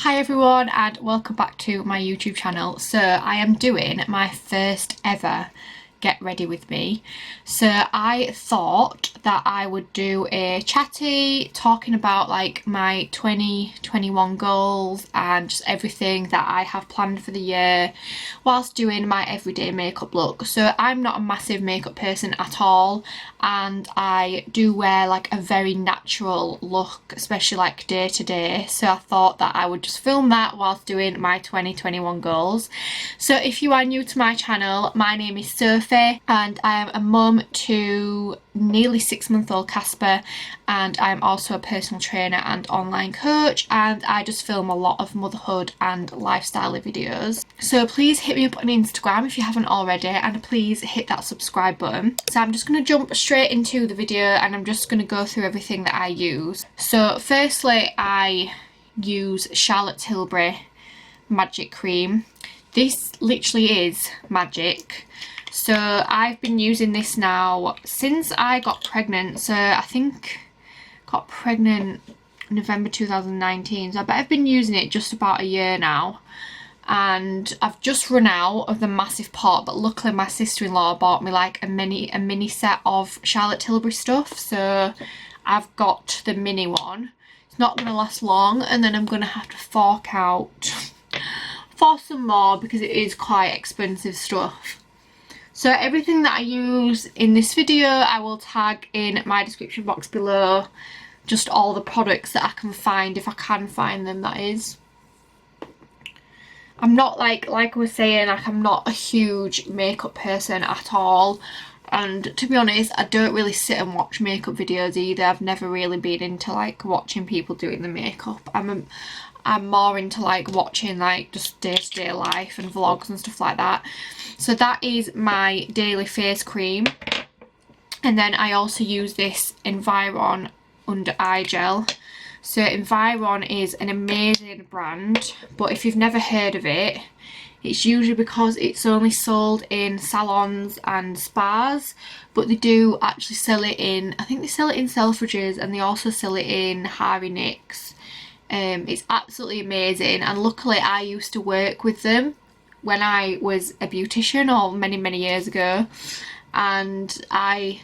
Hi everyone and welcome back to my YouTube channel. So I am doing my first ever get ready with me. So I thought that I would do a chatty talking about like my 2021 goals and just everything that I have planned for the year whilst doing my everyday makeup look. So I'm not a massive makeup person at all, and I do wear like a very natural look, especially like day to day. So I thought that I would just film that whilst doing my 2021 goals. So if you are new to my channel, my name is Sophie and I am a mum to nearly 6-month-old Casper, and I'm also a personal trainer and online coach, and I just film a lot of motherhood and lifestyle videos. So please hit me up on Instagram if you haven't already, and please hit that subscribe button. So I'm just going to jump straight into the video and I'm just going to go through everything that I use. So firstly, I use Charlotte Tilbury Magic Cream. This literally is magic. So I've been using this now since I got pregnant. So I think got pregnant November 2019. So I bet I've been using it just about a year now. And I've just run out of the massive pot, but luckily my sister-in-law bought me like a mini set of Charlotte Tilbury stuff. So I've got the mini one. It's not going to last long, and then I'm going to have to fork out for some more because it is quite expensive stuff. So everything that I use in this video I will tag in my description box below, just all the products that I can find, if I can find them, that is. I'm not like I was saying, like I'm not a huge makeup person at all, and to be honest I don't really sit and watch makeup videos either. I've never really been into like watching people doing the makeup. I'm more into like watching like just day-to-day life and vlogs and stuff like that. So that is my daily face cream, and then I also use this Environ under eye gel. So Environ is an amazing brand, but if you've never heard of it, it's usually because it's only sold in salons and spas, but they do actually sell it in, I think they sell it in Selfridges, and they also sell it in Harry NYX. It's absolutely amazing, and luckily I used to work with them when I was a beautician, or many years ago, and I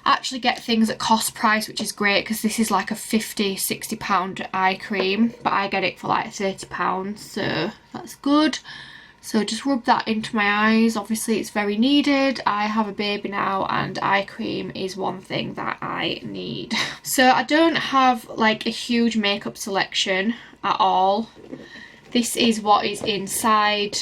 actually get things at cost price, which is great because this is like a £50–60 eye cream, but I get it for like £30, so that's good. So just rub that into my eyes. Obviously it's very needed. I have a baby now and eye cream is one thing that I need. So I don't have like a huge makeup selection at all. This is what is inside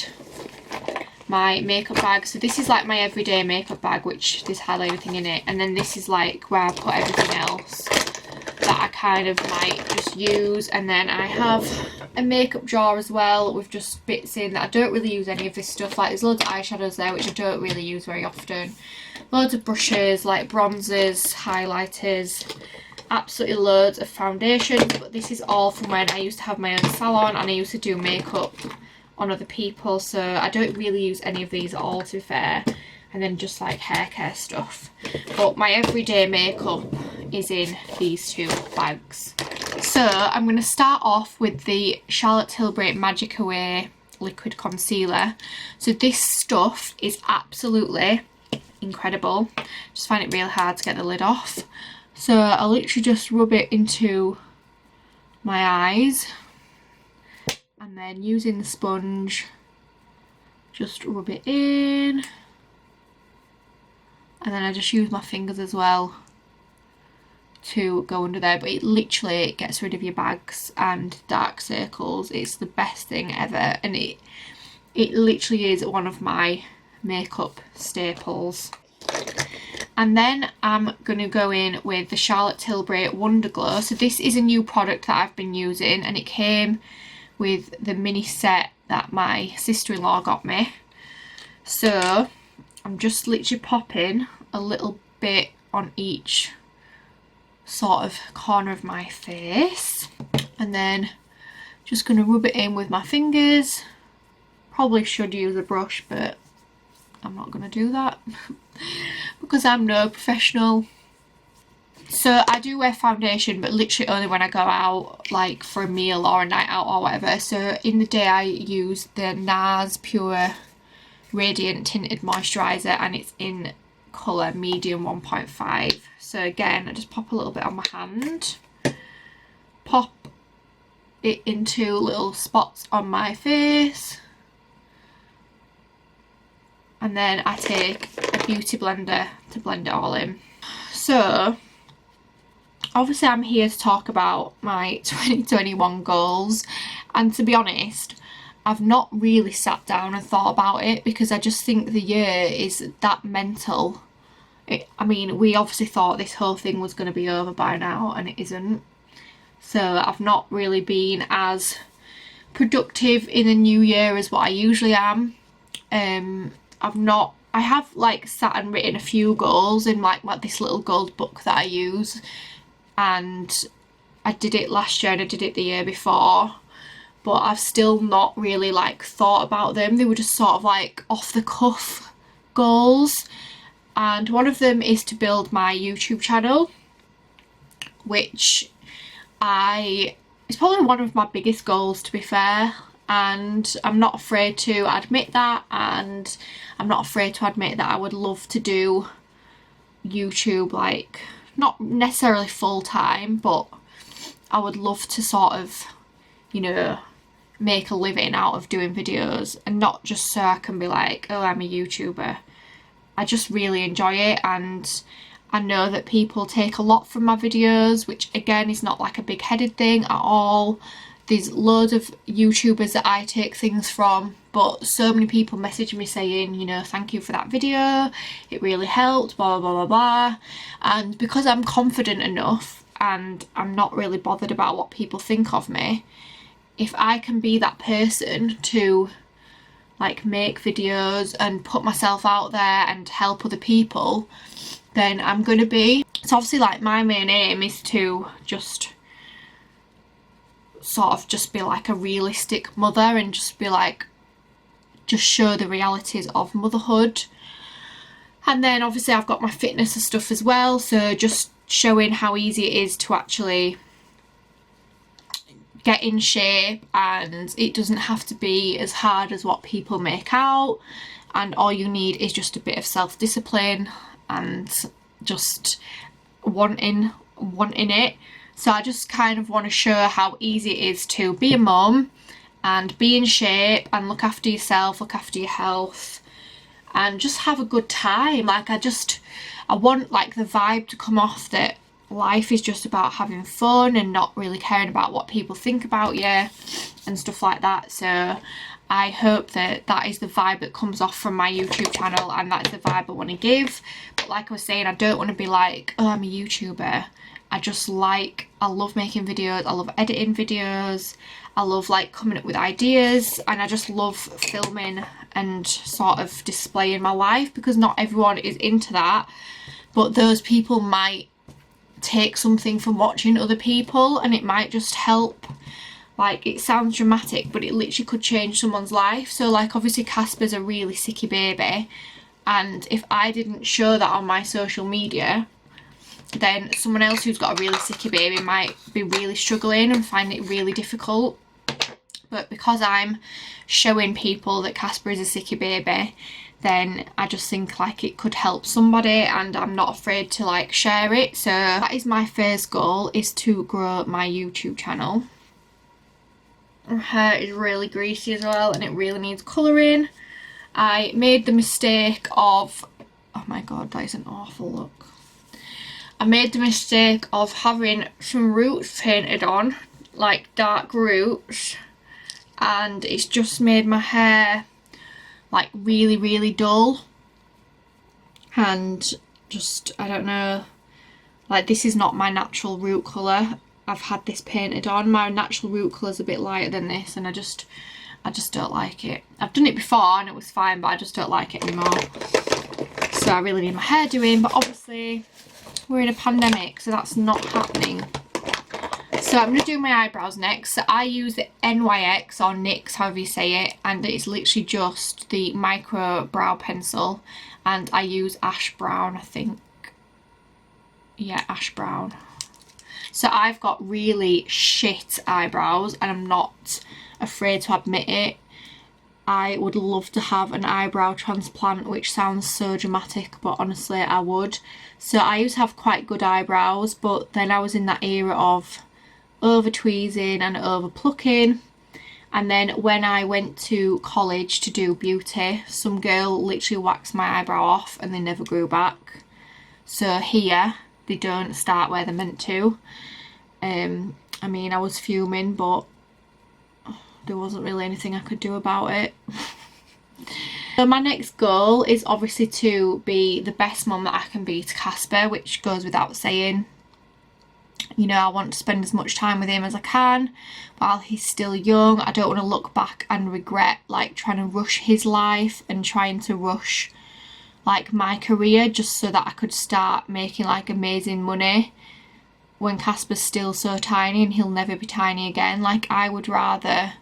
my makeup bag. So this is like my everyday makeup bag, which there's hardly anything in it, and then this is like where I put everything else that I kind of might just use. And then I have a makeup drawer as well with just bits in that I don't really use any of this stuff. Like there's loads of eyeshadows there which I don't really use very often, loads of brushes like bronzers, highlighters, absolutely loads of foundations, but this is all from when I used to have my own salon and I used to do makeup on other people, so I don't really use any of these at all, to be fair. And then just like hair care stuff, but my everyday makeup is in these two bags. So I'm going to start off with the Charlotte Tilbury Magic Away liquid concealer. So this stuff is absolutely incredible. Just find it really hard to get the lid off, so I'll literally just rub it into my eyes, and then using the sponge just rub it in, and then I just use my fingers as well to go under there. But it literally gets rid of your bags and dark circles. It's the best thing ever, and it literally is one of my makeup staples. And then I'm going to go in with the Charlotte Tilbury Wonder Glow. So this is a new product that I've been using, and it came with the mini set that my sister-in-law got me. So I'm just literally popping a little bit on each sort of corner of my face, and then just going to rub it in with my fingers. Probably should use a brush, but I'm not going to do that because I'm no professional. So I do wear foundation, but literally only when I go out, like for a meal or a night out or whatever. So in the day I use the Nars Pure Radiant Tinted Moisturiser, and it's in colour medium 1.5. So again, I just pop a little bit on my hand, pop it into little spots on my face, and then I take a beauty blender to blend it all in. So obviously I'm here to talk about my 2021 goals, and to be honest, I've not really sat down and thought about it because I just think the year is that mental. I mean, we obviously thought this whole thing was going to be over by now, and it isn't. So I've not really been as productive in the new year as what I usually am. I have like sat and written a few goals in like this little gold book that I use, and I did it last year and I did it the year before, but I've still not really like thought about them. They were just sort of like off the cuff goals, and one of them is to build my YouTube channel, which it's probably one of my biggest goals, to be fair, and I'm not afraid to admit that, and I'm not afraid to admit that I would love to do YouTube, like not necessarily full time, but I would love to sort of, you know, make a living out of doing videos, and not just so I can be like, oh, I'm a YouTuber. I just really enjoy it, and I know that people take a lot from my videos, which again is not like a big-headed thing at all. There's loads of YouTubers that I take things from, but so many people message me saying, you know, thank you for that video, it really helped, blah, blah, blah, blah, blah. And because I'm confident enough and I'm not really bothered about what people think of me, if I can be that person to like make videos and put myself out there and help other people, then I'm gonna be. So obviously like my main aim is to just sort of just be like a realistic mother and just be like, just show the realities of motherhood. And then obviously I've got my fitness and stuff as well, so just showing how easy it is to actually get in shape, and it doesn't have to be as hard as what people make out, and all you need is just a bit of self-discipline and just wanting it. So I just kind of want to show how easy it is to be a mum and be in shape and look after yourself, look after your health, and just have a good time. Like I want like the vibe to come off that life is just about having fun and not really caring about what people think about you and stuff like that. So I hope that that is the vibe that comes off from my YouTube channel, and that's the vibe I want to give. But like I was saying, I don't want to be like, oh, I'm a YouTuber. I love making videos, I love editing videos, I love like coming up with ideas, and I just love filming and sort of displaying my life, because not everyone is into that, but those people might take something from watching other people, and it might just help. Like, it sounds dramatic, but it literally could change someone's life. So like obviously Casper's a really sicky baby, and if I didn't show that on my social media, then someone else who's got a really sicky baby might be really struggling and find it really difficult. But because I'm showing people that Casper is a sicky baby, then I just think like it could help somebody, and I'm not afraid to like share it. So that is my first goal, is to grow my YouTube channel. My hair is really greasy as well, and it really needs colouring. I made the mistake of, oh my god, that is an awful look. I made the mistake of having some roots painted on, like dark roots, and it's just made my hair like really, really dull. And just, I don't know, like this is not my natural root colour. I've had this painted on. My natural root colour is a bit lighter than this, and I just don't like it. I've done it before and it was fine, but I just don't like it anymore. So I really need my hair doing, but obviously we're in a pandemic, so that's not happening. So I'm going to do my eyebrows next. So I use the NYX or NYX, however you say it, and it's literally just the micro brow pencil, and I use ash brown, I think. yeah, ash brown. So I've got really shit eyebrows and I'm not afraid to admit it. I would love to have an eyebrow transplant, which sounds so dramatic, but honestly I would. So I used to have quite good eyebrows, but then I was in that era of over tweezing and over plucking. And then when I went to college to do beauty, some girl literally waxed my eyebrow off and they never grew back. So here they don't start where they're meant to. I mean, I was fuming, but there wasn't really anything I could do about it. So my next goal is obviously to be the best mum that I can be to Casper, which goes without saying. You know, I want to spend as much time with him as I can while he's still young. I don't want to look back and regret like trying to rush his life and trying to rush like my career just so that I could start making like amazing money when Casper's still so tiny and he'll never be tiny again. Like, I would rather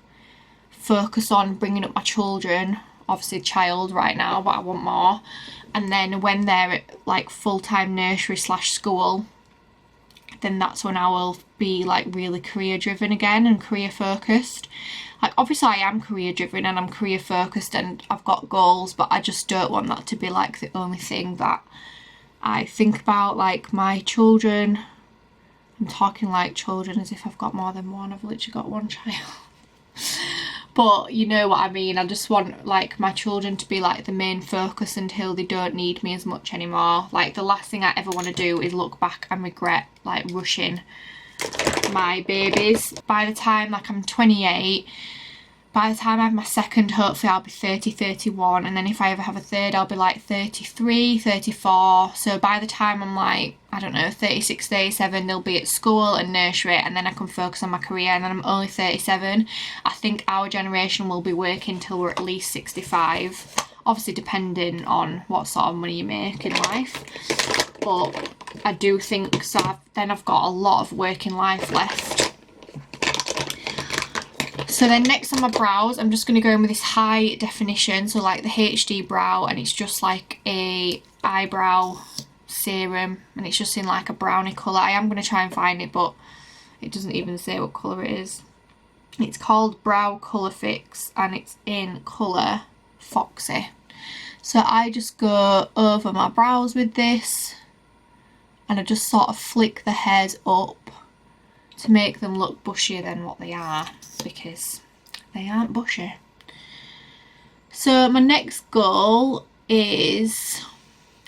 focus on bringing up my children, obviously child right now, but I want more, and then when they're at like full-time nursery / school, then that's when I will be like really career driven again and career focused. Like, obviously I am career driven and I'm career focused and I've got goals, but I just don't want that to be like the only thing that I think about. Like, my children, I'm talking like children as if I've got more than one. I've literally got one child. But you know what I mean. I just want like my children to be like the main focus until they don't need me as much anymore. Like, the last thing I ever want to do is look back and regret like rushing my babies. By the time like I'm 28, by the time I have my second, hopefully I'll be 30, 31, and then if I ever have a third I'll be like 33, 34. So by the time I'm like, I don't know, 36, 37, they'll be at school and nursery, and then I can focus on my career, and then I'm only 37. I think our generation will be working till we're at least 65, obviously depending on what sort of money you make in life, but I do think so. Then I've got a lot of working life left. So then next on my brows, I'm just going to go in with this high definition, so like the HD brow, and it's just like a eyebrow serum, and it's just in like a brownie colour. I am going to try and find it, but it doesn't even say what colour it is. It's called Brow Colour Fix and it's in colour Foxy. So I just go over my brows with this and I just sort of flick the hairs up to make them look bushier than what they are, because they aren't bushy. So my next goal is,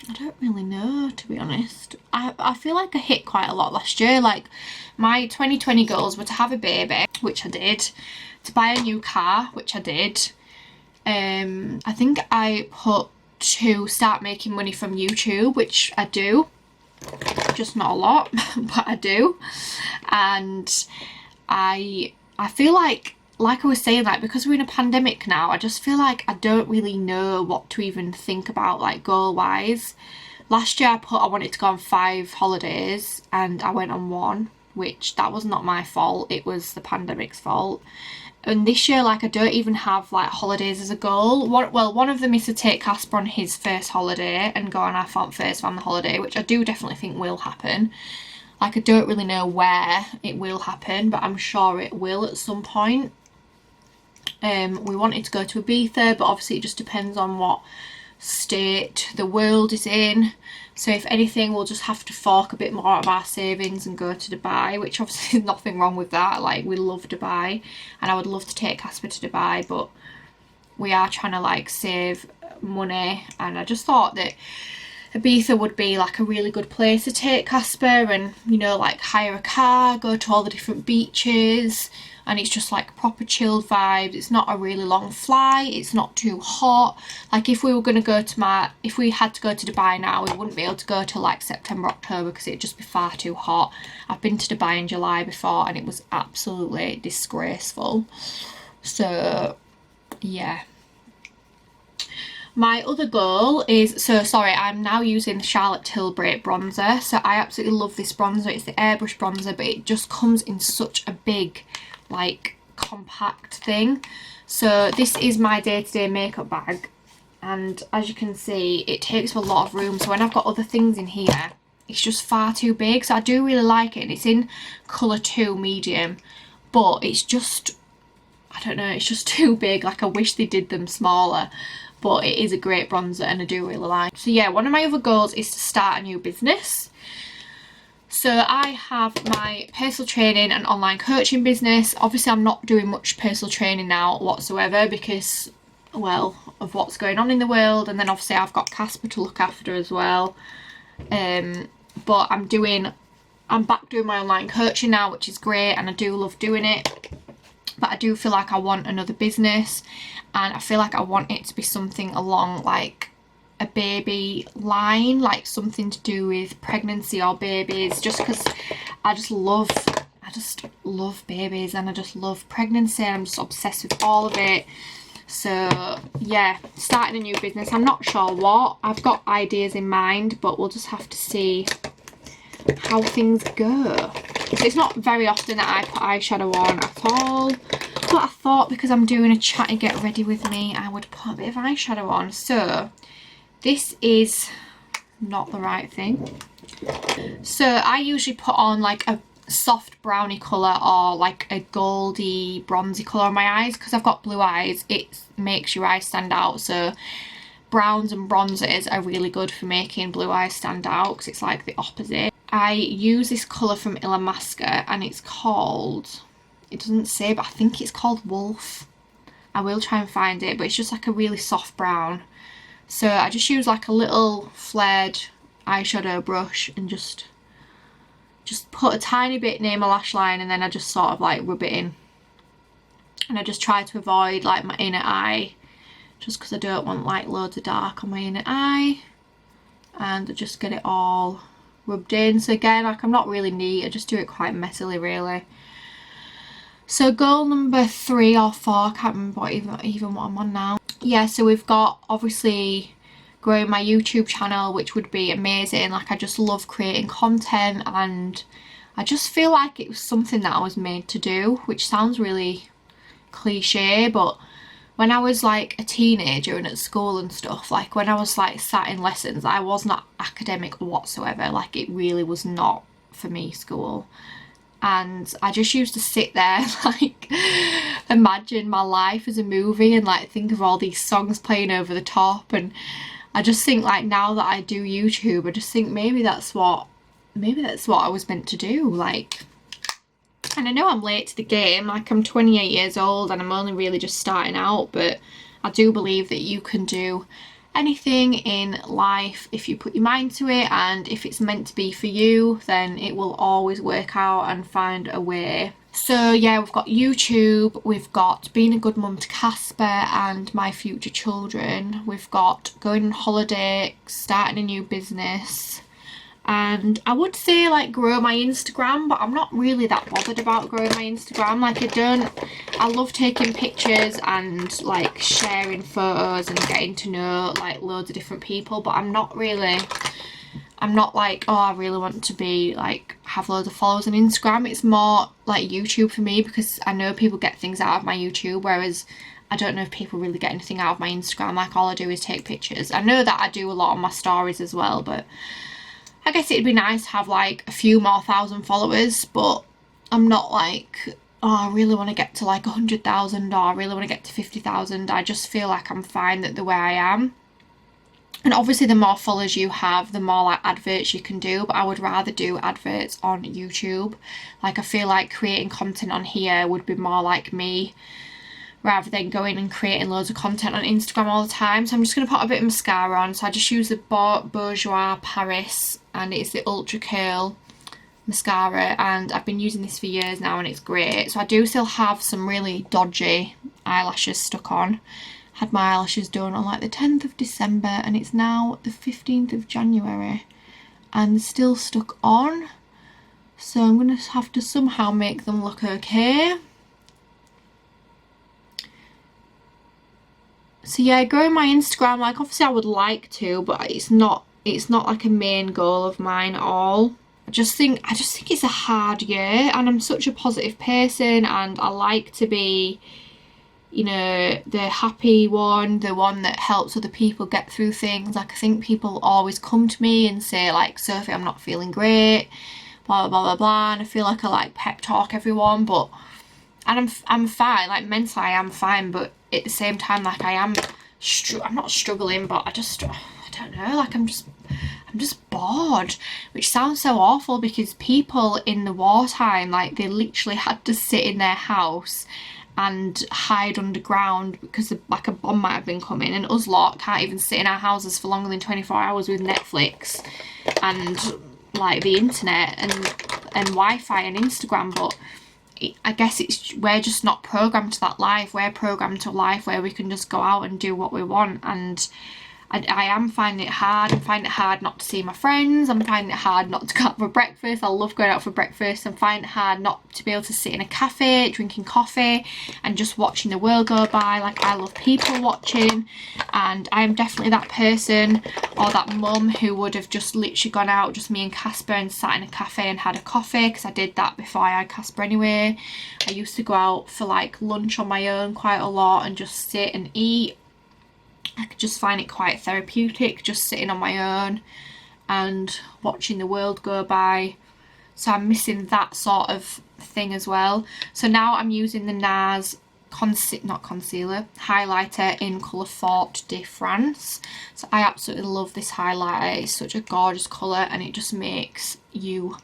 I don't really know, to be honest. I feel like I hit quite a lot last year. Like, my 2020 goals were to have a baby, which I did, to buy a new car, which I did. I think I put to start making money from YouTube, which I do. Just not a lot, but I do. And I feel like I was saying, like, because we're in a pandemic now, I just feel like I don't really know what to even think about, like, goal wise. Last year I wanted to go on 5 holidays and I went on 1, which that was not my fault, it was the pandemic's fault. And this year, like, I don't even have like holidays as a goal. One of them is to take Casper on his first holiday and go on our first family holiday, which I do definitely think will happen. Like, I don't really know where it will happen, but I'm sure it will at some point. We wanted to go to Ibiza, but obviously it just depends on what state the world is in. So if anything, we'll just have to fork a bit more of our savings and go to Dubai, which obviously is nothing wrong with that. Like, we love Dubai and I would love to take Casper to Dubai, but we are trying to like save money, and I just thought that Ibiza would be like a really good place to take Casper, and, you know, like hire a car, go to all the different beaches, and it's just like proper chilled vibes. It's not a really long flight, it's not too hot. Like, if we were going to go to if we had to go to Dubai now, we wouldn't be able to go to like September, October, because it'd just be far too hot. I've been to Dubai in July before and it was absolutely disgraceful. So yeah. My other goal is, I'm now using the Charlotte Tilbury bronzer. So I absolutely love this bronzer. It's the airbrush bronzer, but it just comes in such a big, like, compact thing. So this is my day-to-day makeup bag, and as you can see, it takes up a lot of room. So when I've got other things in here, it's just far too big. So I do really like it, and it's in colour 2 medium, but it's just, I don't know, it's just too big. Like I wish they did them smaller, but it is a great bronzer and I do really like it. So yeah, one of my other goals is to start a new business. So I have my personal training and online coaching business. Obviously I'm not doing much personal training now whatsoever because, well, of what's going on in the world, and then obviously I've got Casper to look after as well. But I'm back doing my online coaching now, which is great, and I do love doing it. But I do feel like I want another business, and I feel like I want it to be something along like a baby line, like something to do with pregnancy or babies, just because I just love babies, and I just love pregnancy, and I'm just obsessed with all of it. So yeah, starting a new business. I'm not sure what. I've got ideas in mind, but we'll just have to see how things go. So it's not very often that I put eyeshadow on at all, but I thought because I'm doing a chatty get ready with me, I would put a bit of eyeshadow on. So this is not the right thing. So I usually put on like a soft brownie colour or like a goldy bronzy colour on my eyes, because I've got blue eyes. It makes your eyes stand out. So browns and bronzers are really good for making blue eyes stand out, because it's like the opposite. I use this colour from Illamasqua, and it's called, it doesn't say, but I think it's called Wolf. I will try and find it, but it's just like a really soft brown. So I just use like a little flared eyeshadow brush and just put a tiny bit near my lash line, and then I just sort of like rub it in. And I just try to avoid like my inner eye, just because I don't want like loads of dark on my inner eye. And I just get it all rubbed in. So again, like I'm not really neat, I just do it quite messily really. So goal number 3 or 4, I can't remember what even what I'm on now. Yeah, so we've got obviously growing my YouTube channel, which would be amazing. Like I just love creating content, and I just feel like it was something that I was made to do, which sounds really cliche, but when I was like a teenager and at school and stuff, like when I was like sat in lessons, I was not academic whatsoever. Like it really was not for me, school. And I just used to sit there like imagine my life as a movie and like think of all these songs playing over the top. And I just think like now that I do YouTube, I just think maybe that's what I was meant to do. Like, and I know I'm late to the game, like I'm 28 years old and I'm only really just starting out, but I do believe that you can do anything in life if you put your mind to it, and if it's meant to be for you, then it will always work out and find a way. So yeah, we've got YouTube, we've got being a good mum to Casper and my future children, we've got going on holiday, starting a new business, and I would say like grow my Instagram, but I'm not really that bothered about growing my Instagram. Like I love taking pictures and like sharing photos and getting to know like loads of different people, but I'm not like, oh, I really want to be like have loads of followers on Instagram. It's more like YouTube for me, because I know people get things out of my YouTube, whereas I don't know if people really get anything out of my Instagram. Like all I do is take pictures. I know that I do a lot on my stories as well, but I guess it'd be nice to have like a few more thousand followers, but I'm not like, oh, I really want to get to like 100,000 or I really want to get to 50,000. I just feel like I'm fine the way I am. And obviously the more followers you have, the more like adverts you can do, but I would rather do adverts on YouTube. Like I feel like creating content on here would be more like me, rather than going and creating loads of content on Instagram all the time. So I'm just going to put a bit of mascara on. So I just use the Bourjous Paris, and it's the Ultra Curl mascara, and I've been using this for years now and it's great. So I do still have some really dodgy eyelashes stuck on. Had my eyelashes done on like the 10th of December and it's now the 15th of January and still stuck on. So I'm going to have to somehow make them look okay. So yeah, growing my Instagram, like obviously I would like to, but it's not like a main goal of mine at all. I just think it's a hard year, and I'm such a positive person and I like to be, you know, the happy one, the one that helps other people get through things. Like, I think people always come to me and say like, Sophie, I'm not feeling great, blah blah blah blah, and I feel like I like pep talk everyone, but and I'm fine, like mentally I am fine, but at the same time, like I'm not struggling, but I don't know, like I'm just bored, which sounds so awful, because people in the wartime, like they literally had to sit in their house and hide underground because like a bomb might have been coming, and us lot can't even sit in our houses for longer than 24 hours with Netflix and like the internet and Wi-Fi and Instagram. But I guess we're just not programmed to that life. We're programmed to a life where we can just go out and do what we want, and I am finding it hard. I'm finding it hard not to see my friends. I'm finding it hard not to go out for breakfast. I love going out for breakfast. I'm finding it hard not to be able to sit in a cafe drinking coffee and just watching the world go by. Like, I love people watching, and I am definitely that person, or that mum who would have just literally gone out, just me and Casper, and sat in a cafe and had a coffee, because I did that before I had Casper anyway. I used to go out for like lunch on my own quite a lot and just sit and eat. I could just find it quite therapeutic, just sitting on my own and watching the world go by. So I'm missing that sort of thing as well. So now I'm using the Nars highlighter in colour Fort de France. So I absolutely love this highlighter. It's such a gorgeous colour, and it just makes you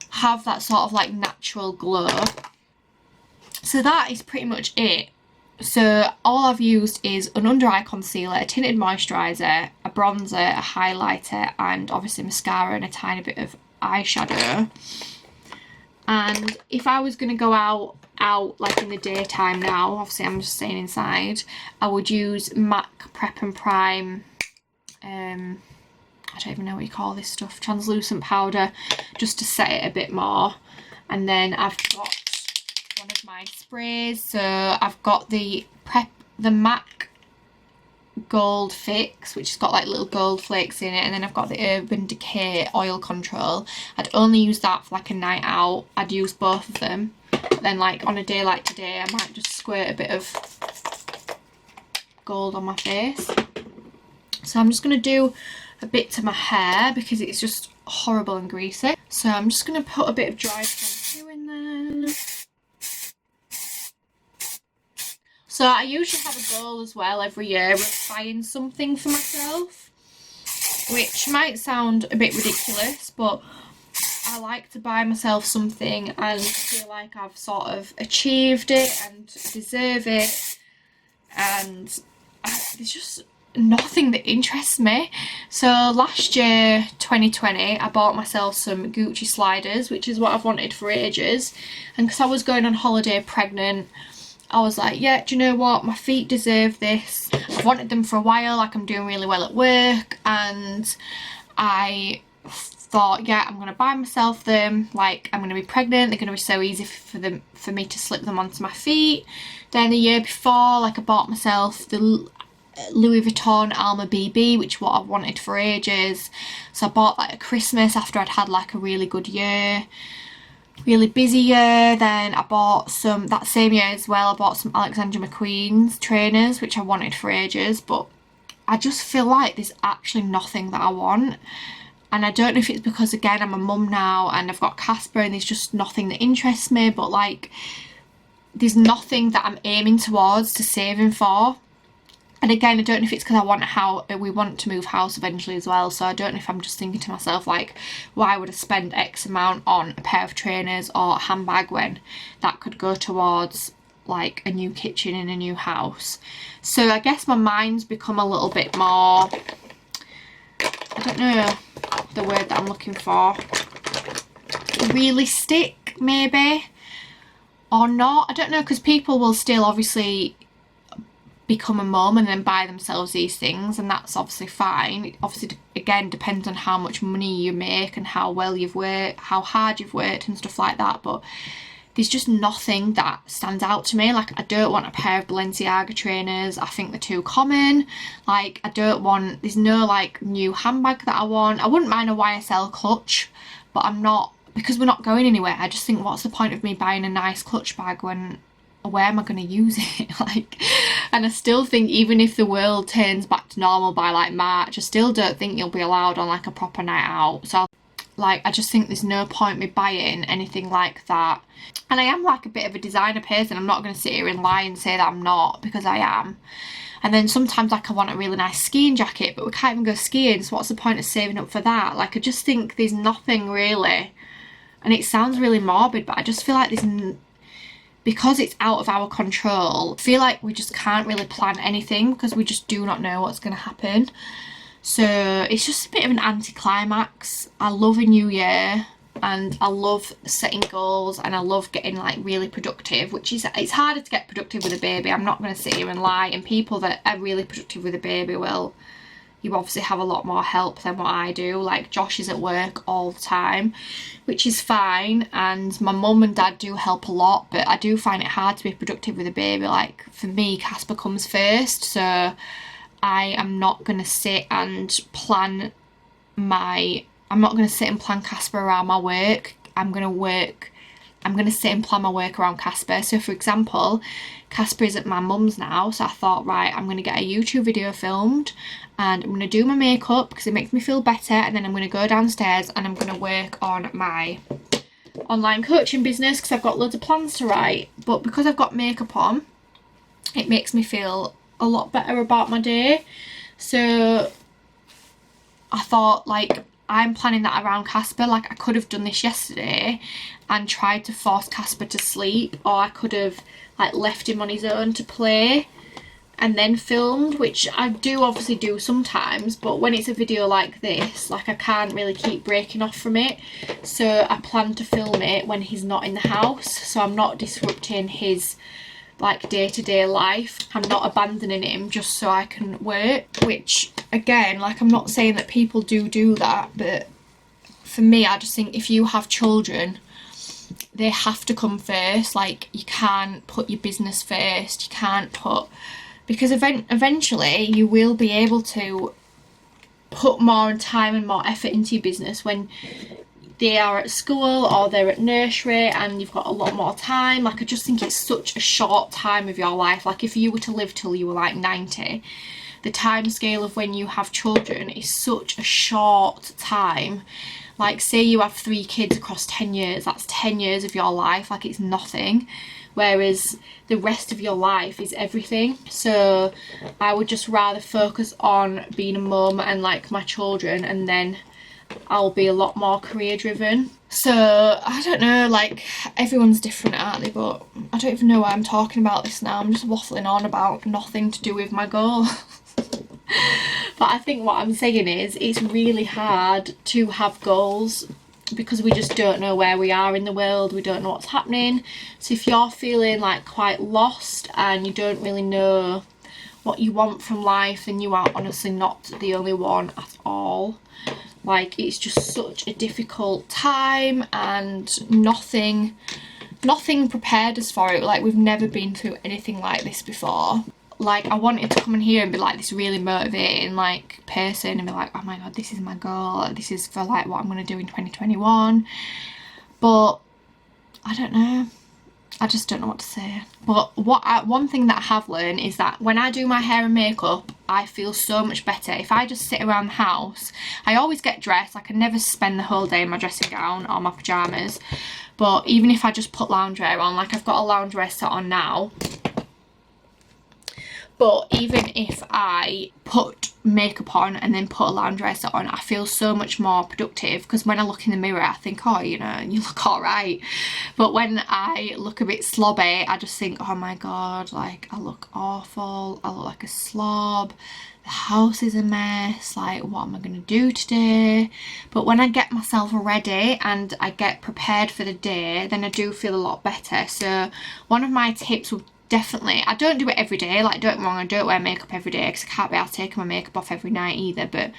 have that sort of like natural glow. So that is pretty much it. So all I've used is an under eye concealer, a tinted moisturiser, a bronzer, a highlighter, and obviously mascara and a tiny bit of eyeshadow. And if I was going to go out like in the daytime now, obviously I'm just staying inside, I would use MAC Prep and Prime, I don't even know what you call this stuff, translucent powder, just to set it a bit more. And then I've got one of my sprays, so I've got the MAC Gold Fix, which has got like little gold flakes in it, and then I've got the Urban Decay Oil Control. I'd only use that for like a night out. I'd use both of them. Then like on a day like today, I might just squirt a bit of gold on my face. So I'm just going to do a bit to my hair because it's just horrible and greasy. So I'm just going to put a bit of dry shampoo in there. So I usually have a goal as well every year of buying something for myself, which might sound a bit ridiculous, but I like to buy myself something and feel like I've sort of achieved it and deserve it, and there's just nothing that interests me. So last year, 2020, I bought myself some Gucci sliders, which is what I've wanted for ages, and because I was going on holiday pregnant, I was like, yeah, do you know what, my feet deserve this. I've wanted them for a while, like I'm doing really well at work, and I thought, yeah, I'm going to buy myself them, like I'm going to be pregnant, they're going to be so easy for me to slip them onto my feet. Then the year before, like I bought myself the Louis Vuitton Alma BB, which is what I've wanted for ages. So I bought that at Christmas after I'd had like a really good year. Really busy year. Then I bought some, that same year as well, I bought some Alexander McQueen's trainers, which I wanted for ages, but I just feel like there's actually nothing that I want. And I don't know if it's because, again, I'm a mum now and I've got Casper and there's just nothing that interests me, but like there's nothing that I'm aiming towards to saving for. And again, I don't know if it's because we want to move house eventually as well, so I don't know if I'm just thinking to myself like, why would I spend X amount on a pair of trainers or a handbag when that could go towards like a new kitchen in a new house. So I guess my mind's become a little bit more, I don't know the word that I'm looking for, realistic maybe, or not, I don't know, because people will still obviously become a mum and then buy themselves these things, and that's obviously fine. It obviously again depends on how much money you make and how well you've worked, how hard you've worked and stuff like that, but there's just nothing that stands out to me. Like I don't want a pair of Balenciaga trainers, I think they're too common. Like there's no like new handbag that I want. I wouldn't mind a YSL clutch, but I'm not, because we're not going anywhere. I just think, what's the point of me buying a nice clutch bag when where am I going to use it? Like, and I still think even if the world turns back to normal by like March, I still don't think you'll be allowed on like a proper night out. So like, I just think there's no point me buying anything like that. And I am like a bit of a designer person. I'm not going to sit here and lie and say that I'm not, because I am. And then sometimes like I want a really nice skiing jacket, but we can't even go skiing, so what's the point of saving up for that? Like, I just think there's nothing really, and it sounds really morbid, but I just feel like because it's out of our control, I feel like we just can't really plan anything because we just do not know what's going to happen. So it's just a bit of an anticlimax. I love a new year and I love setting goals and I love getting like really productive, which is, it's harder to get productive with a baby. I'm not going to sit here and lie, and people that are really productive with a baby, well, you obviously have a lot more help than what I do. Like, Josh is at work all the time, which is fine, and my mum and dad do help a lot, but I do find it hard to be productive with a baby. Like, for me, Casper comes first, so I am not going to sit and plan Casper around my work. I'm going to sit and plan my work around Casper. So for example, Casper is at my mum's now, so I thought, right, I'm going to get a YouTube video filmed and I'm going to do my makeup because it makes me feel better, and then I'm going to go downstairs and I'm going to work on my online coaching business because I've got loads of plans to write. But because I've got makeup on, it makes me feel a lot better about my day. So I thought, like, I'm planning that around Casper. Like, I could have done this yesterday and tried to force Casper to sleep, or I could have like left him on his own to play and then filmed, which I do obviously do sometimes, but when it's a video like this, like, I can't really keep breaking off from it. So I plan to film it when he's not in the house, so I'm not disrupting his like day-to-day life. I'm not abandoning him just so I can work, which again, like, I'm not saying that people do that, but for me, I just think if you have children, they have to come first. Like, you can't put your business first, you can't put, because eventually you will be able to put more time and more effort into your business when they are at school or they're at nursery and you've got a lot more time. Like, I just think it's such a short time of your life. Like, if you were to live till you were like 90, the time scale of when you have children is such a short time. Like, say you have 3 kids across 10 years, that's 10 years of your life. Like, it's nothing, whereas the rest of your life is everything. So I would just rather focus on being a mum and like my children, and then I'll be a lot more career driven. So I don't know, like, everyone's different, aren't they? But I don't even know why I'm talking about this now. I'm just waffling on about nothing to do with my goal. But I think what I'm saying is, it's really hard to have goals because we just don't know where we are in the world, we don't know what's happening. So if you're feeling like quite lost and you don't really know what you want from life, then you are honestly not the only one at all. Like, it's just such a difficult time and nothing prepared us for it. Like, we've never been through anything like this before. Like, I wanted to come in here and be like this really motivating like person and be like, oh my god, this is my goal, this is for like what I'm going to do in 2021, but I don't know, I just don't know what to say. But one thing that I have learned is that when I do my hair and makeup, I feel so much better. If I just sit around the house, I always get dressed. I can never spend the whole day in my dressing gown or my pyjamas, but even if I just put loungewear on, like, I've got a loungewear set on now, but even if I put makeup on and then put a loungewear set on, I feel so much more productive, because when I look in the mirror I think, oh, you know, you look alright. But when I look a bit slobby, I just think, oh my god, like, I look awful, I look like a slob, the house is a mess, like, what am I going to do today? But when I get myself ready and I get prepared for the day, then I do feel a lot better. So one of my tips would definitely, I don't do it every day, like, don't get me wrong, I don't wear makeup every day because I can't be able to take my makeup off every night either, but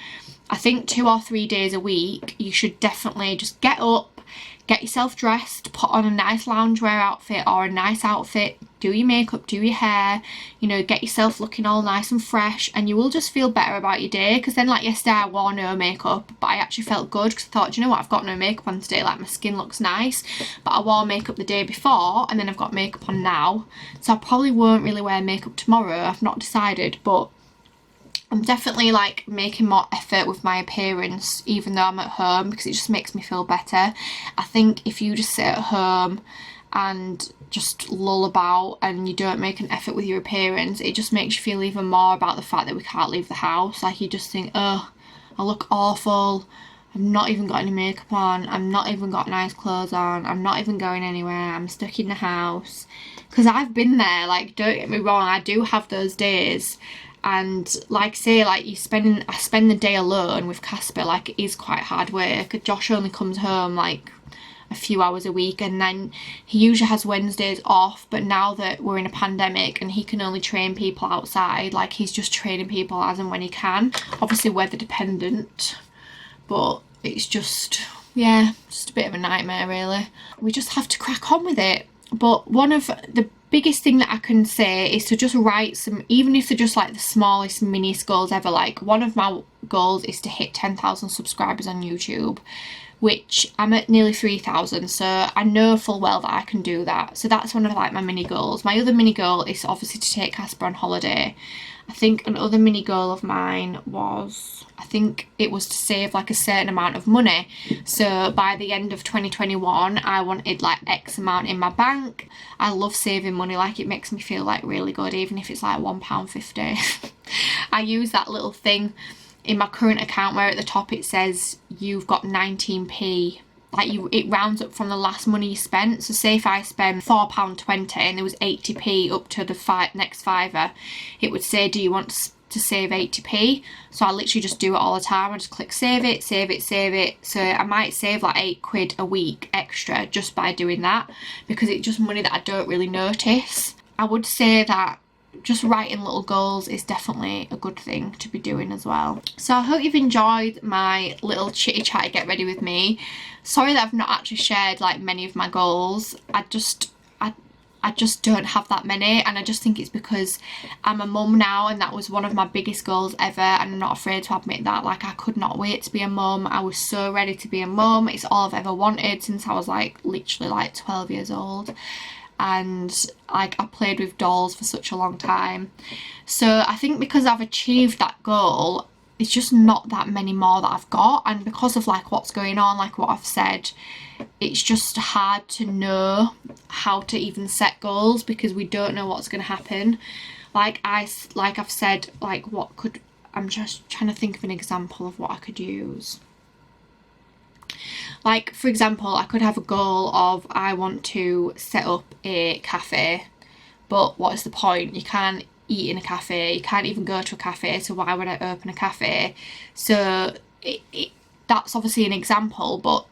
I think 2 or 3 days a week you should definitely just get up, get yourself dressed, put on a nice loungewear outfit or a nice outfit do your makeup, do your hair, you know, get yourself looking all nice and fresh, and you will just feel better about your day. Because then, like yesterday, I wore no makeup, but I actually felt good because I thought, do you know what, I've got no makeup on today, like my skin looks nice. But I wore makeup the day before, and then I've got makeup on now, so I probably won't really wear makeup tomorrow. I've not decided, but I'm definitely like making more effort with my appearance even though I'm at home, because it just makes me feel better. I think if you just sit at home and just lull about and you don't make an effort with your appearance, it just makes you feel even more about the fact that we can't leave the house. Like, you just think, oh, I look awful, I've not even got any makeup on, I've not even got nice clothes on, I'm not even going anywhere, I'm stuck in the house. Because I've been there, like, don't get me wrong, I do have those days. And like say, like I spend the day alone with Casper, like it is quite hard work. Josh only comes home like a few hours a week, and then he usually has Wednesdays off, but now that we're in a pandemic and he can only train people outside, like he's just training people as and when he can, obviously weather dependent, but it's just, yeah, just a bit of a nightmare really. We just have to crack on with it. But one of the biggest thing that I can say is to just write some, even if they're just like the smallest, miniest goals ever. Like, one of my goals is to hit 10,000 subscribers on YouTube, which I'm at nearly 3,000, so I know full well that I can do that. So that's one of like my mini goals. My other mini goal is obviously to take Casper on holiday. I think another mini goal of mine was, I think it was to save like a certain amount of money. So by the end of 2021, I wanted like X amount in my bank. I love saving money, like it makes me feel like really good, even if it's like £1.50. I use that little thing in my current account where at the top it says you've got 19p. Like, it rounds up from the last money you spent. So say if I spend £4.20 and there was 80p up to the next fiver, it would say, do you want to save 80p? So I literally just do it all the time. I just click save it, save it, save it. So I might save like £8 a week extra just by doing that, because it's just money that I don't really notice. I would say that just writing little goals is definitely a good thing to be doing as well. So I hope you've enjoyed my little chitty chatty get ready with me. Sorry that I've not actually shared like many of my goals. I just don't have that many, and I just think it's because I'm a mum now, and that was one of my biggest goals ever, and I'm not afraid to admit that. Like, I could not wait to be a mum. I was so ready to be a mum. It's all I've ever wanted since I was like literally like 12 years old. And like, I played with dolls for such a long time. So I think because I've achieved that goal, it's just not that many more that I've got, and because of like what's going on, like what I've said, it's just hard to know how to even set goals because we don't know what's going to happen. Like I've said, like I'm just trying to think of an example of what I could use. Like, for example, I could have a goal of I want to set up a cafe, but what is the point? You can't eat in a cafe, you can't even go to a cafe, so why would I open a cafe? So that's obviously an example, but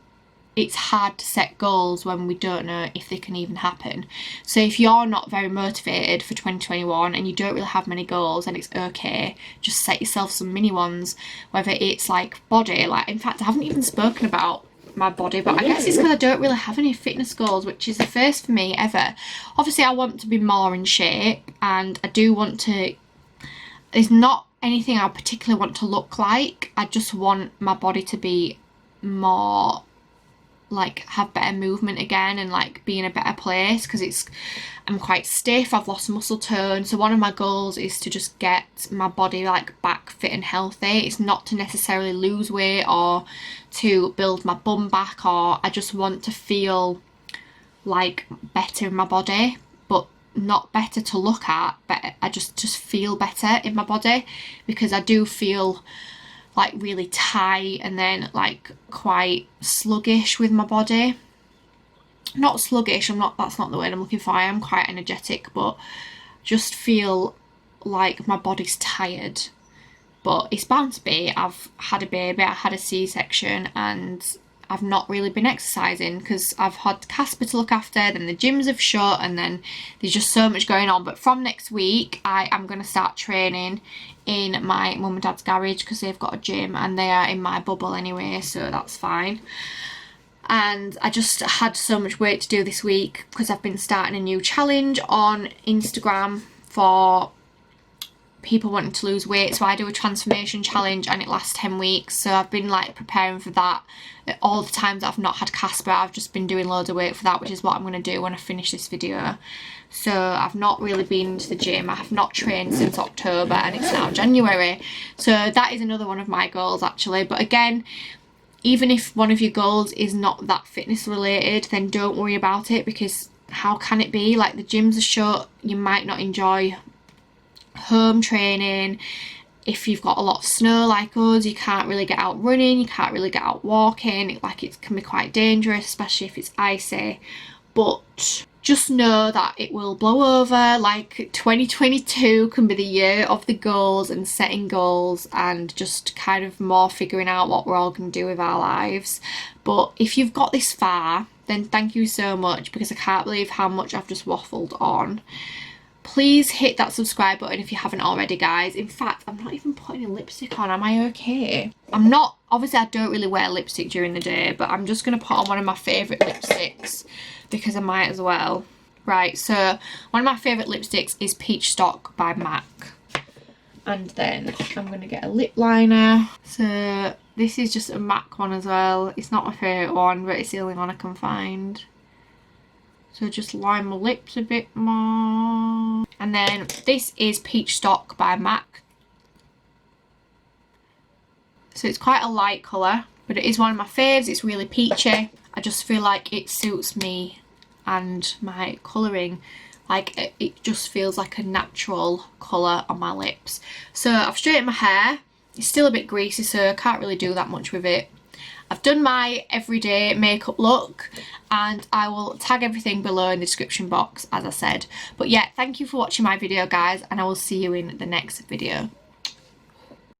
it's hard to set goals when we don't know if they can even happen. So if you're not very motivated for 2021 and you don't really have many goals, then it's okay, just set yourself some mini ones, whether it's like body. Like, in fact, I haven't even spoken about my body, but I guess it's because I don't really have any fitness goals, which is the first for me ever. Obviously I want to be more in shape, and I do want to, there's not anything I particularly want to look like. I just want my body to be more like, have better movement again, and like be in a better place, because I'm quite stiff, I've lost muscle tone. So one of my goals is to just get my body like back fit and healthy. It's not to necessarily lose weight or to build my bum back, or I just want to feel like better in my body, but not better to look at, but I just feel better in my body, because I do feel like really tight and then like quite sluggish with my body. Not sluggish, that's not the word I'm looking for. I am quite energetic, but just feel like my body's tired. But it's bound to be. I've had a baby, I had a C-section, and I've not really been exercising because I've had Casper to look after, then the gyms have shut, and then there's just so much going on. But from next week I am going to start training in my mum and dad's garage because they've got a gym and they are in my bubble anyway, so that's fine. and I just had so much work to do this week because I've been starting a new challenge on Instagram for people wanting to lose weight. So I do a transformation challenge and it lasts 10 weeks, so I've been like preparing for that. All the times that I've not had Casper, I've just been doing loads of work for that, which is what I'm going to do when I finish this video. So I've not really been to the gym, I have not trained since October and it's now January, so that is another one of my goals actually. But again, even if one of your goals is not that fitness related, then don't worry about it, because how can it be? Like, the gyms are shut, you might not enjoy home training. If you've got a lot of snow like us, you can't really get out running, you can't really get out walking, it can be quite dangerous, especially if it's icy. But just know that it will blow over. Like, 2022 can be the year of the goals and setting goals and just kind of more figuring out what we're all going to do with our lives. But if you've got this far, then thank you so much, because I can't believe how much I've just waffled on. Please hit that subscribe button if you haven't already, guys. In fact, I'm not even putting a lipstick on. Am I okay? I'm not. Obviously, I don't really wear lipstick during the day, but I'm just going to put on one of my favourite lipsticks because I might as well. Right, so one of my favourite lipsticks is Peach Stock by MAC. And then I'm going to get a lip liner. So this is just a MAC one as well. It's not my favourite one, but it's the only one I can find. So just line my lips a bit more. And then this is Peach Stock by MAC. So it's quite a light colour, but it is one of my faves. It's really peachy. I just feel like it suits me and my colouring. Like, it just feels like a natural colour on my lips. So I've straightened my hair. It's still a bit greasy, so I can't really do that much with it. I've done my everyday makeup look, and I will tag everything below in the description box, as I said. But yeah, thank you for watching my video, guys, and I will see you in the next video.